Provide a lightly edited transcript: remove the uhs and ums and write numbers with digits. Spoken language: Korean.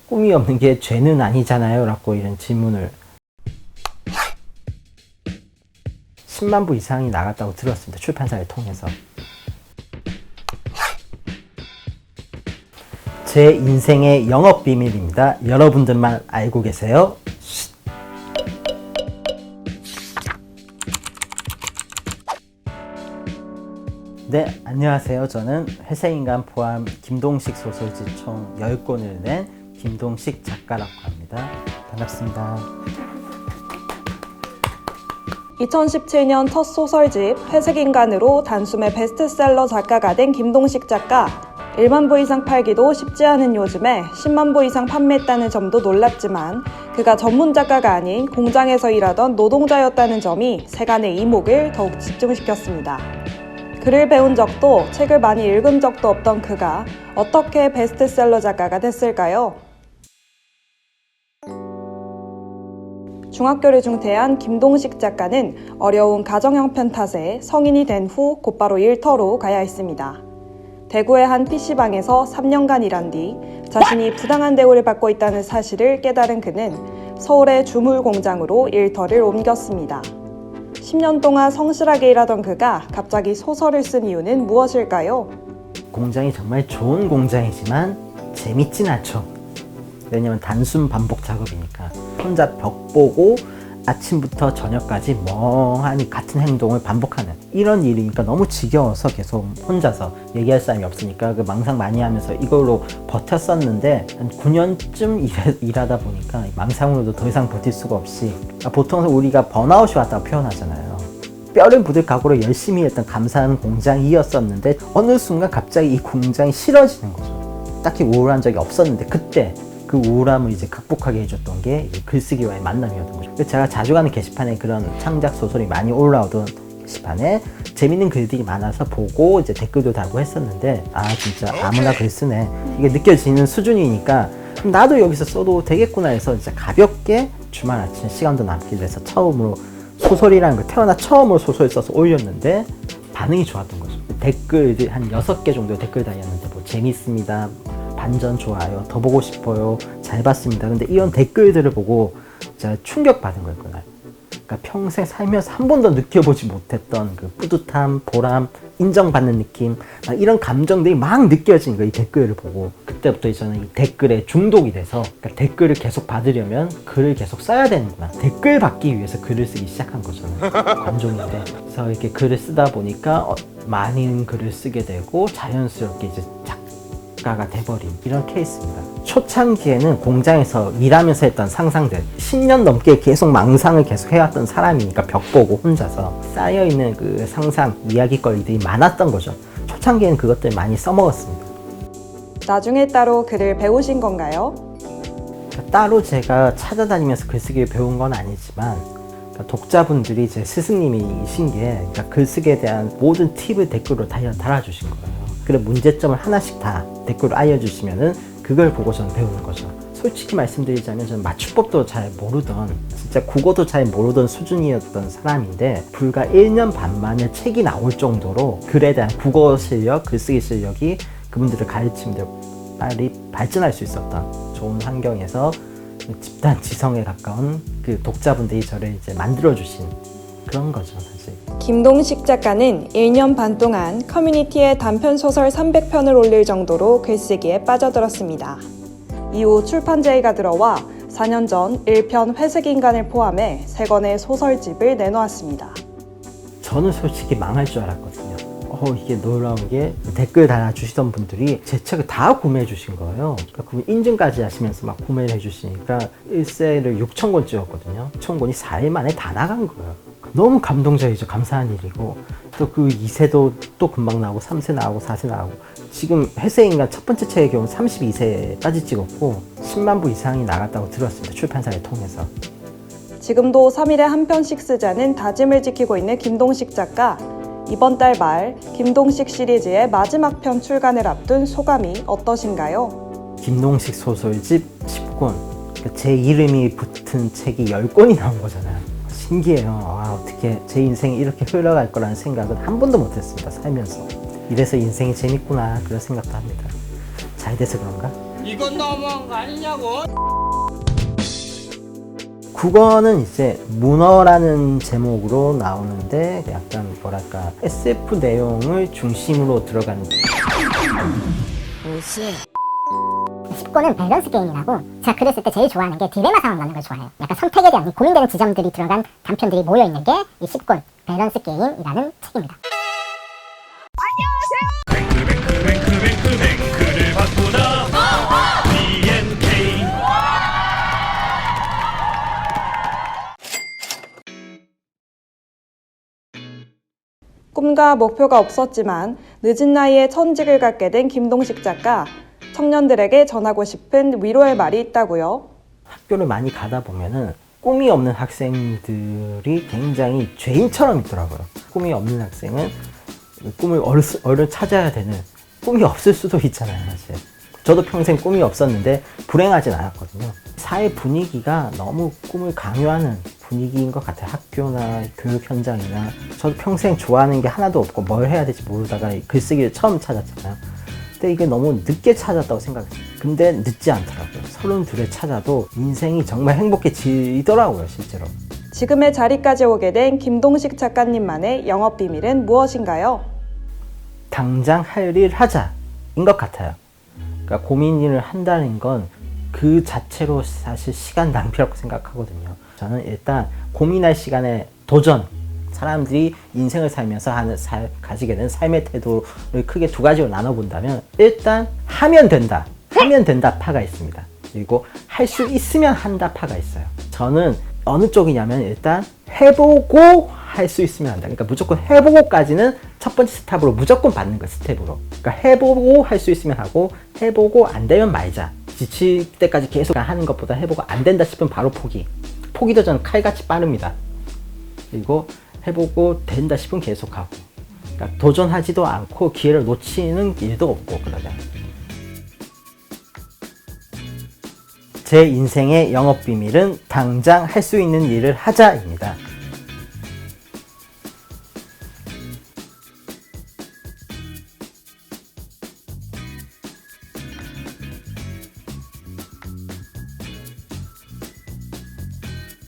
꿈이 없는 게 죄는 아니잖아요 라고 이런 질문을 10만 부 이상이 나갔다고 들었습니다. 출판사를 통해서. 제 인생의 영업 비밀입니다. 여러분들만 알고 계세요. 네, 안녕하세요. 저는 회색인간 포함 김동식 소설집 총 10권을 낸 김동식 작가라고 합니다. 반갑습니다. 2017년 첫 소설집 회색인간으로 단숨에 베스트셀러 작가가 된 김동식 작가. 1만 부 이상 팔기도 쉽지 않은 요즘에 10만 부 이상 판매했다는 점도 놀랍지만 그가 전문 작가가 아닌 공장에서 일하던 노동자였다는 점이 세간의 이목을 더욱 집중시켰습니다. 글을 배운 적도 책을 많이 읽은 적도 없던 그가 어떻게 베스트셀러 작가가 됐을까요? 중학교를 중퇴한 김동식 작가는 어려운 가정 형편 탓에 성인이 된 후 곧바로 일터로 가야 했습니다. 대구의 한 PC방에서 3년간 일한 뒤 자신이 부당한 대우를 받고 있다는 사실을 깨달은 그는 서울의 주물 공장으로 일터를 옮겼습니다. 10년 동안 성실하게 일하던 그가 갑자기 소설을 쓴 이유는 무엇일까요? 공장이 정말 좋은 공장이지만 재밌진 않죠. 왜냐면 단순 반복 작업이니까 혼자 벽 보고 아침부터 저녁까지 멍하니 같은 행동을 반복하는 이런 일이니까 너무 지겨워서 계속 혼자서 얘기할 사람이 없으니까 그 망상 많이 하면서 이걸로 버텼었는데 한 9년쯤 일하다 보니까 망상으로도 더 이상 버틸 수가 없이 보통 우리가 번아웃이 왔다고 표현하잖아요. 뼈를 묻을 각오로 열심히 했던 감사한 공장이었었는데 어느 순간 갑자기 이 공장이 싫어지는 거죠. 딱히 우울한 적이 없었는데 그때 그 우울함을 이제 극복하게 해줬던 게 글쓰기와의 만남이었던 거죠. 제가 자주 가는 게시판에 그런 창작 소설이 많이 올라오던 게시판에 재밌는 글들이 많아서 보고 이제 댓글도 달고 했었는데 진짜 아무나 글 쓰네 이게 느껴지는 수준이니까 나도 여기서 써도 되겠구나 해서 진짜 가볍게 주말 아침 시간도 남기로 해서 처음으로 소설이라는 걸 태어나 처음으로 소설 써서 올렸는데 반응이 좋았던 거죠. 댓글들이 한 6개 정도의 댓글 달렸는데 뭐 재밌습니다, 반전 좋아요, 더 보고 싶어요, 잘 봤습니다. 근데 이런 댓글들을 보고 제가 충격받은 거예요, 그날. 그러니까 평생 살면서 한 번도 느껴보지 못했던 그 뿌듯함, 보람, 인정받는 느낌, 이런 감정들이 막 느껴진 거예요, 이 댓글을 보고. 그때부터 저는 이 댓글에 중독이 돼서 그러니까 댓글을 계속 받으려면 글을 계속 써야 되는구나. 댓글 받기 위해서 글을 쓰기 시작한 거잖아요. 관종인데. 그래서 이렇게 글을 쓰다 보니까 많은 글을 쓰게 되고 자연스럽게 이제 작가가 돼버린 이런 케이스입니다. 초창기에는 공장에서 일하면서 했던 상상들 10년 넘게 계속 망상을 계속 해왔던 사람이니까 벽 보고 혼자서 쌓여있는 그 상상, 이야기거리들이 많았던 거죠. 초창기에는 그것들 많이 써먹었습니다. 나중에 따로 글을 배우신 건가요? 따로 제가 찾아다니면서 글쓰기를 배운 건 아니지만 독자분들이 제 스승님이신 게 글쓰기에 대한 모든 팁을 댓글로 달아주신 거예요. 그래 문제점을 하나씩 다 댓글로 알려주시면은 그걸 보고 저는 배우는 거죠. 솔직히 말씀드리자면 저는 맞춤법도 잘 모르던 진짜 국어도 잘 모르던 수준이었던 사람인데 불과 1년 반 만에 책이 나올 정도로 글에 대한 국어 실력, 글쓰기 실력이 그분들을 가르치는 데 빨리 발전할 수 있었던 좋은 환경에서 집단 지성에 가까운 그 독자분들이 저를 이제 만들어주신 그런 거죠, 사실. 김동식 작가는 1년 반 동안 커뮤니티에 단편소설 300편을 올릴 정도로 글쓰기에 빠져들었습니다. 이후 출판제의가 들어와 4년 전 1편 회색인간을 포함해 3권의 소설집을 내놓았습니다. 저는 솔직히 망할 줄 알았거든요. 이게 놀라운 게 댓글 달아주시던 분들이 제 책을 다 구매해 주신 거예요. 그러니까 그 인증까지 하시면서 막 구매를 해주시니까 1세를 6,000권 찍었거든요. 6,000권이 4일 만에 다 나간 거예요. 너무 감동적이죠. 감사한 일이고 또 그 2세도 또 금방 나오고 3세 나오고 4세 나오고 지금 회색인간 첫 번째 책의 경우 32세까지 찍었고 10만 부 이상이 나갔다고 들었습니다. 출판사를 통해서. 지금도 3일에 한 편씩 쓰자는 다짐을 지키고 있는 김동식 작가. 이번 달 말 김동식 시리즈의 마지막 편 출간을 앞둔 소감이 어떠신가요? 김동식 소설집 10권 제 이름이 붙은 책이 10권이 나온 거잖아요. 신기해요. 어떻게 제 인생이 이렇게 흘러갈 거라는 생각은 한 번도 못했습니다. 살면서. 이래서 인생이 재밌구나 그런 생각도 합니다. 잘 돼서 그런가? 이건 너무한 거 아니냐고. 국어는 이제 문어라는 제목으로 나오는데 약간 뭐랄까 SF 내용을 중심으로 들어가는 10권은 밸런스 게임이라고 제가 글을 쓸 때 제일 좋아하는 게 딜레마 상황 나는 걸 좋아해요. 약간 선택에 대한 고민되는 지점들이 들어간 단편들이 모여있는 게 이 10권 밸런스 게임이라는 책입니다. 뱅크를 바꾸다 BNK. 꿈과 목표가 없었지만 늦은 나이에 천직을 갖게 된 김동식 작가. 청년들에게 전하고 싶은 위로의 말이 있다고요. 학교를 많이 가다 보면은 꿈이 없는 학생들이 굉장히 죄인처럼 있더라고요. 꿈이 없는 학생은 꿈을 얼른 찾아야 되는, 꿈이 없을 수도 있잖아요, 사실. 저도 평생 꿈이 없었는데 불행하진 않았거든요. 사회 분위기가 너무 꿈을 강요하는 분위기인 것 같아요. 학교나 교육 현장이나. 저도 평생 좋아하는 게 하나도 없고 뭘 해야 될지 모르다가 글쓰기를 처음 찾았잖아요. 근데 이게 너무 늦게 찾았다고 생각했어요. 근데 늦지 않더라고요. 32에 찾아도 인생이 정말 행복해지더라고요, 실제로. 지금의 자리까지 오게 된 김동식 작가님만의 영업 비밀은 무엇인가요? 당장 할 일 하자인 것 같아요. 그러니까 고민을 한다는 건 그 자체로 사실 시간 낭비라고 생각하거든요. 저는 일단 고민할 시간에 도전, 사람들이 인생을 살면서 가지게 된 삶의 태도를 크게 두 가지로 나눠본다면, 일단 하면 된다 파가 있습니다. 그리고 할 수 있으면 한다 파가 있어요. 저는 어느 쪽이냐면 일단 해보고 할 수 있으면 한다. 그러니까 무조건 해보고까지는 첫 번째 스텝으로 무조건 받는 거예요. 스텝으로. 그러니까 해보고 할 수 있으면 하고, 해보고 안 되면 말자. 지칠 때까지 계속 하는 것보다 해보고 안 된다 싶으면 바로 포기. 포기도 저는 칼같이 빠릅니다. 그리고 해보고 된다 싶으면 계속하고. 그러니까 도전하지도 않고 기회를 놓치는 일도 없고 그러잖아요. 제 인생의 영업 비밀은 당장 할 수 있는 일을 하자입니다.